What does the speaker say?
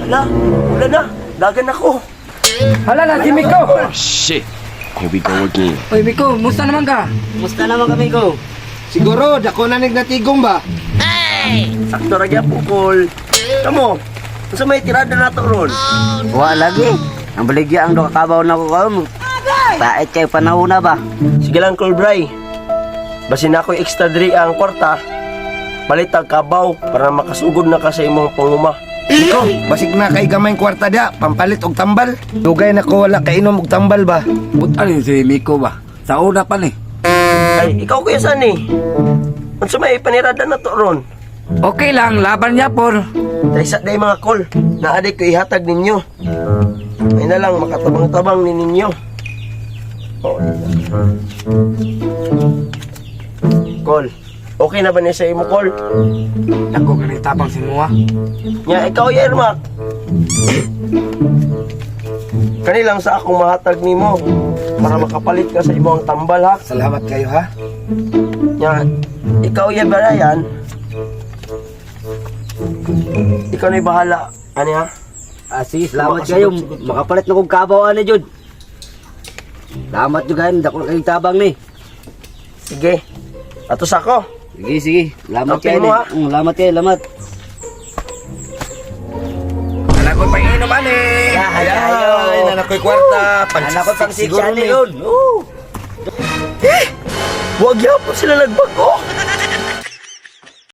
Hala, wala na. Dagan ako. Hala na, si Miko! Shit. Here we go again. Uy, Miko, musta naman ka? Musta naman kami ko? Siguro, dako na nagnatigong ba? Sakto ra gyapon kol. Kamo. Unsa may tirada nato ron? Wa lagi. Ang baligya ang kabaw na ko karon. Pait kay panahon na ba? Sige lang kol bray. Basin ako extra diri ang kwarta. Palit ang kabaw para makasugod na ka sa imong panguma. Iko, basig na kay gamay kwarta da, pampalit og tambal. Dugay na ko wala kainom og tambal ba? Buta rin si Miko ba? Sa una pa ni. Ay, ikaw kuya sani. Unsa may panirada nato ron? Okay lang, laban niya por. Daysa day mga kol. Naadi ko ihatag ninyo. Ay na lang makatabang-tabang ni ninyo. Oh. Kol. Okay na ba niya sa imo kol? Ako ganit tabang si Mua. Nya ikaw Yermak. Kanilang sa akong mahatag nimo para makapalit ka sa imong tambal ha. Salamat kayo ha. Nya ikaw Barayan. Ikaw na bahala. Ano ha? Sige, salamat kayo. Makapalit na kong kabaw ani jud. Salamat jud kayo, dako kay tabang ni. Sige. Atos ako. Sige. Salamat Okay kayo. mo, ha? Salamat kayo, salamat. Wala ko pa inom ani. Ay, nanakoy kwarta. Anak ko pang Siguro siksyan ni. ni yun. Huwag yapon sila nagbago.